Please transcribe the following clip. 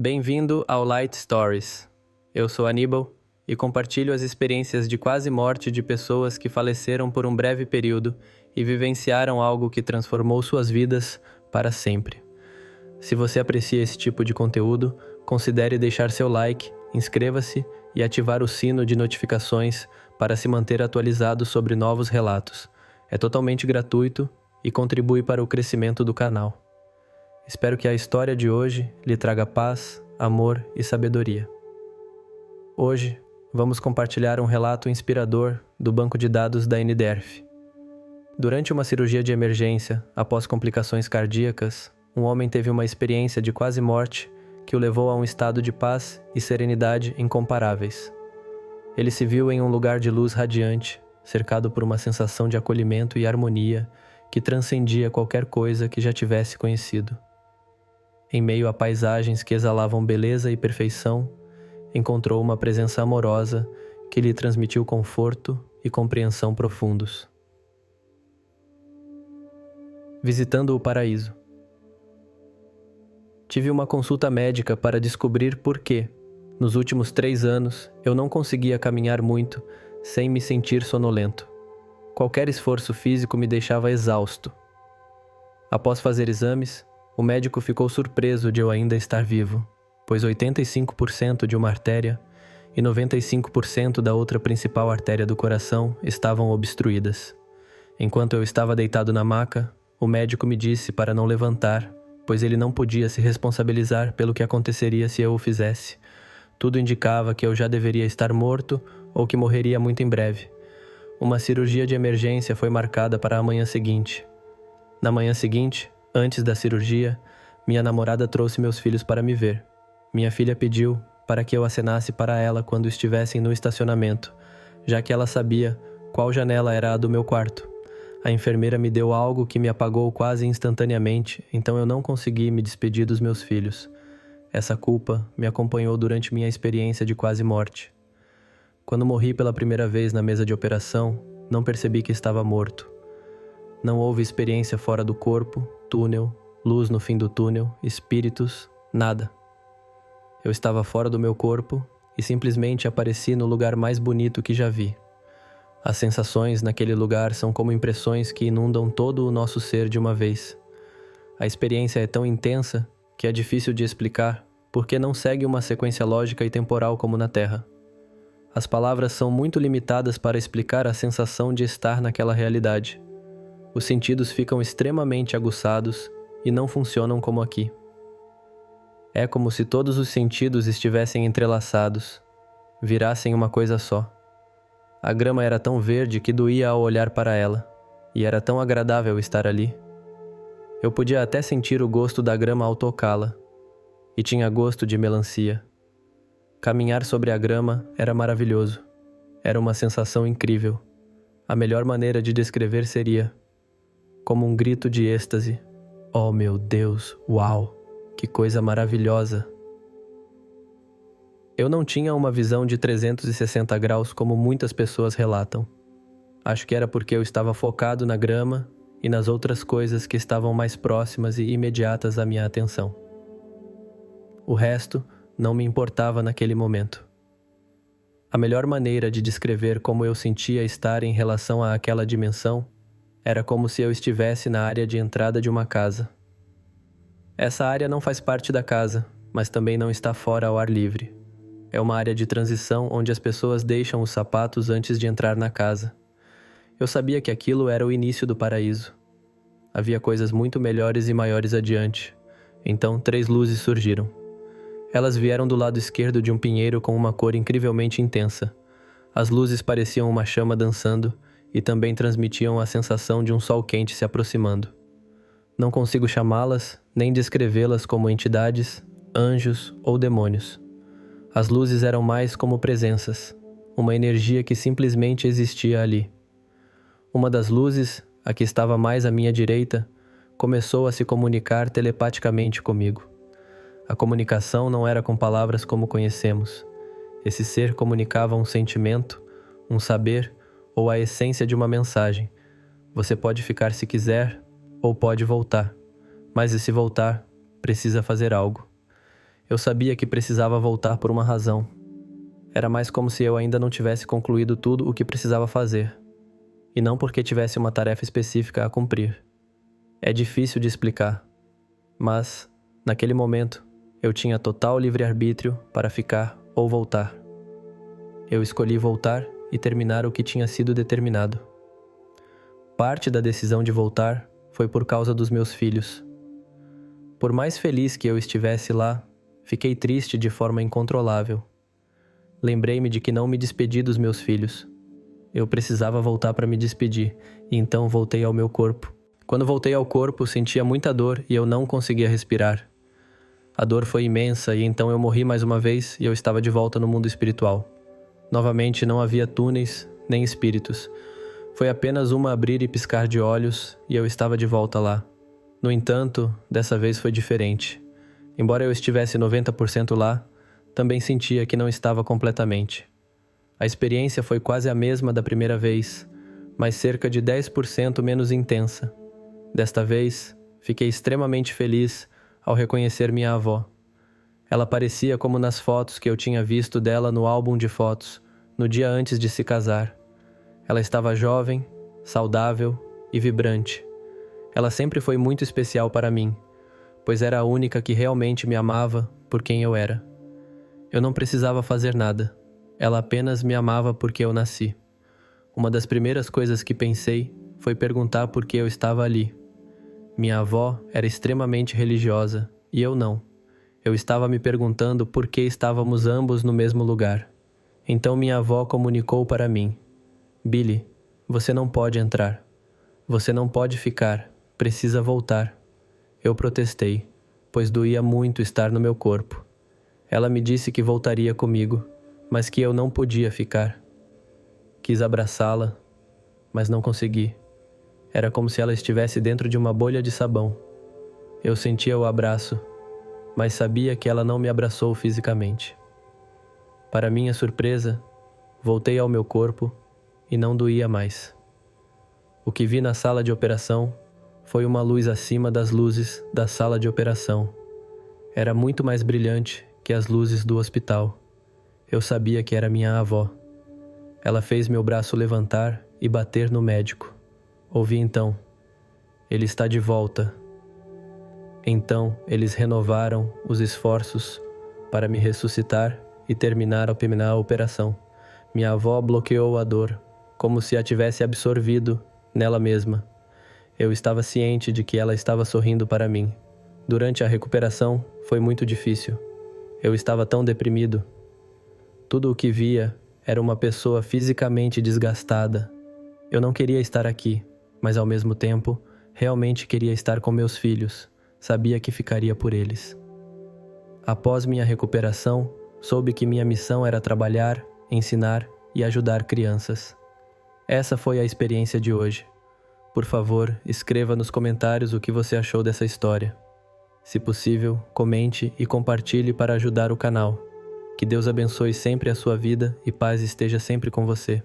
Bem-vindo ao Light Stories. Eu sou Aníbal e compartilho as experiências de quase morte de pessoas que faleceram por um breve período e vivenciaram algo que transformou suas vidas para sempre. Se você aprecia esse tipo de conteúdo, considere deixar seu like, inscreva-se e ativar o sino de notificações para se manter atualizado sobre novos relatos. É totalmente gratuito e contribui para o crescimento do canal. Espero que a história de hoje lhe traga paz, amor e sabedoria. Hoje, vamos compartilhar um relato inspirador do banco de dados da NDERF. Durante uma cirurgia de emergência, após complicações cardíacas, um homem teve uma experiência de quase morte que o levou a um estado de paz e serenidade incomparáveis. Ele se viu em um lugar de luz radiante, cercado por uma sensação de acolhimento e harmonia que transcendia qualquer coisa que já tivesse conhecido. Em meio a paisagens que exalavam beleza e perfeição, encontrou uma presença amorosa que lhe transmitiu conforto e compreensão profundos. Visitando o paraíso. Tive uma consulta médica para descobrir por que, nos últimos 3 anos, eu não conseguia caminhar muito sem me sentir sonolento. Qualquer esforço físico me deixava exausto. Após fazer exames, o médico ficou surpreso de eu ainda estar vivo, pois 85% de uma artéria e 95% da outra principal artéria do coração estavam obstruídas. Enquanto eu estava deitado na maca, o médico me disse para não levantar, pois ele não podia se responsabilizar pelo que aconteceria se eu o fizesse. Tudo indicava que eu já deveria estar morto ou que morreria muito em breve. Uma cirurgia de emergência foi marcada para a manhã seguinte. Na manhã seguinte, antes da cirurgia, minha namorada trouxe meus filhos para me ver. Minha filha pediu para que eu acenasse para ela quando estivessem no estacionamento, já que ela sabia qual janela era a do meu quarto. A enfermeira me deu algo que me apagou quase instantaneamente, então eu não consegui me despedir dos meus filhos. Essa culpa me acompanhou durante minha experiência de quase morte. Quando morri pela primeira vez na mesa de operação, não percebi que estava morto. Não houve experiência fora do corpo, túnel, luz no fim do túnel, espíritos, nada. Eu estava fora do meu corpo e simplesmente apareci no lugar mais bonito que já vi. As sensações naquele lugar são como impressões que inundam todo o nosso ser de uma vez. A experiência é tão intensa que é difícil de explicar porque não segue uma sequência lógica e temporal como na Terra. As palavras são muito limitadas para explicar a sensação de estar naquela realidade. Os sentidos ficam extremamente aguçados e não funcionam como aqui. É como se todos os sentidos estivessem entrelaçados, virassem uma coisa só. A grama era tão verde que doía ao olhar para ela, e era tão agradável estar ali. Eu podia até sentir o gosto da grama ao tocá-la, e tinha gosto de melancia. Caminhar sobre a grama era maravilhoso. Era uma sensação incrível. A melhor maneira de descrever seria como um grito de êxtase. Oh meu Deus, uau, que coisa maravilhosa! Eu não tinha uma visão de 360 graus como muitas pessoas relatam. Acho que era porque eu estava focado na grama e nas outras coisas que estavam mais próximas e imediatas à minha atenção. O resto não me importava naquele momento. A melhor maneira de descrever como eu sentia estar em relação àquela dimensão era como se eu estivesse na área de entrada de uma casa. Essa área não faz parte da casa, mas também não está fora ao ar livre. É uma área de transição onde as pessoas deixam os sapatos antes de entrar na casa. Eu sabia que aquilo era o início do paraíso. Havia coisas muito melhores e maiores adiante. Então 3 luzes surgiram. Elas vieram do lado esquerdo de um pinheiro com uma cor incrivelmente intensa. As luzes pareciam uma chama dançando e também transmitiam a sensação de um sol quente se aproximando. Não consigo chamá-las nem descrevê-las como entidades, anjos ou demônios. As luzes eram mais como presenças, uma energia que simplesmente existia ali. Uma das luzes, a que estava mais à minha direita, começou a se comunicar telepaticamente comigo. A comunicação não era com palavras como conhecemos. Esse ser comunicava um sentimento, um saber ou a essência de uma mensagem. Você pode ficar se quiser ou pode voltar, mas se voltar, precisa fazer algo. Eu sabia que precisava voltar por uma razão. Era mais como se eu ainda não tivesse concluído tudo o que precisava fazer, e não porque tivesse uma tarefa específica a cumprir. É difícil de explicar, mas, naquele momento, eu tinha total livre-arbítrio para ficar ou voltar. Eu escolhi voltar e terminar o que tinha sido determinado. Parte da decisão de voltar foi por causa dos meus filhos. Por mais feliz que eu estivesse lá, fiquei triste de forma incontrolável. Lembrei-me de que não me despedi dos meus filhos. Eu precisava voltar para me despedir, e então voltei ao meu corpo. Quando voltei ao corpo, sentia muita dor e eu não conseguia respirar. A dor foi imensa e então eu morri mais uma vez e eu estava de volta no mundo espiritual. Novamente não havia túneis, nem espíritos. Foi apenas uma abrir e piscar de olhos e eu estava de volta lá. No entanto, dessa vez foi diferente. Embora eu estivesse 90% lá, também sentia que não estava completamente. A experiência foi quase a mesma da primeira vez, mas cerca de 10% menos intensa. Desta vez, fiquei extremamente feliz ao reconhecer minha avó. Ela parecia como nas fotos que eu tinha visto dela no álbum de fotos, no dia antes de se casar. Ela estava jovem, saudável e vibrante. Ela sempre foi muito especial para mim, pois era a única que realmente me amava por quem eu era. Eu não precisava fazer nada. Ela apenas me amava porque eu nasci. Uma das primeiras coisas que pensei foi perguntar por que eu estava ali. Minha avó era extremamente religiosa e eu não. Eu estava me perguntando por que estávamos ambos no mesmo lugar. Então minha avó comunicou para mim: Billy, você não pode entrar. Você não pode ficar. Precisa voltar. Eu protestei, pois doía muito estar no meu corpo. Ela me disse que voltaria comigo, mas que eu não podia ficar. Quis abraçá-la, mas não consegui. Era como se ela estivesse dentro de uma bolha de sabão. Eu sentia o abraço, mas sabia que ela não me abraçou fisicamente. Para minha surpresa, voltei ao meu corpo e não doía mais. O que vi na sala de operação foi uma luz acima das luzes da sala de operação. Era muito mais brilhante que as luzes do hospital. Eu sabia que era minha avó. Ela fez meu braço levantar e bater no médico. Ouvi então: ele está de volta. Então eles renovaram os esforços para me ressuscitar e terminar a operação. Minha avó bloqueou a dor, como se a tivesse absorvido nela mesma. Eu estava ciente de que ela estava sorrindo para mim. Durante a recuperação foi muito difícil. Eu estava tão deprimido. Tudo o que via era uma pessoa fisicamente desgastada. Eu não queria estar aqui, mas ao mesmo tempo, realmente queria estar com meus filhos. Sabia que ficaria por eles. Após minha recuperação, soube que minha missão era trabalhar, ensinar e ajudar crianças. Essa foi a experiência de hoje. Por favor, escreva nos comentários o que você achou dessa história. Se possível, comente e compartilhe para ajudar o canal. Que Deus abençoe sempre a sua vida e paz esteja sempre com você.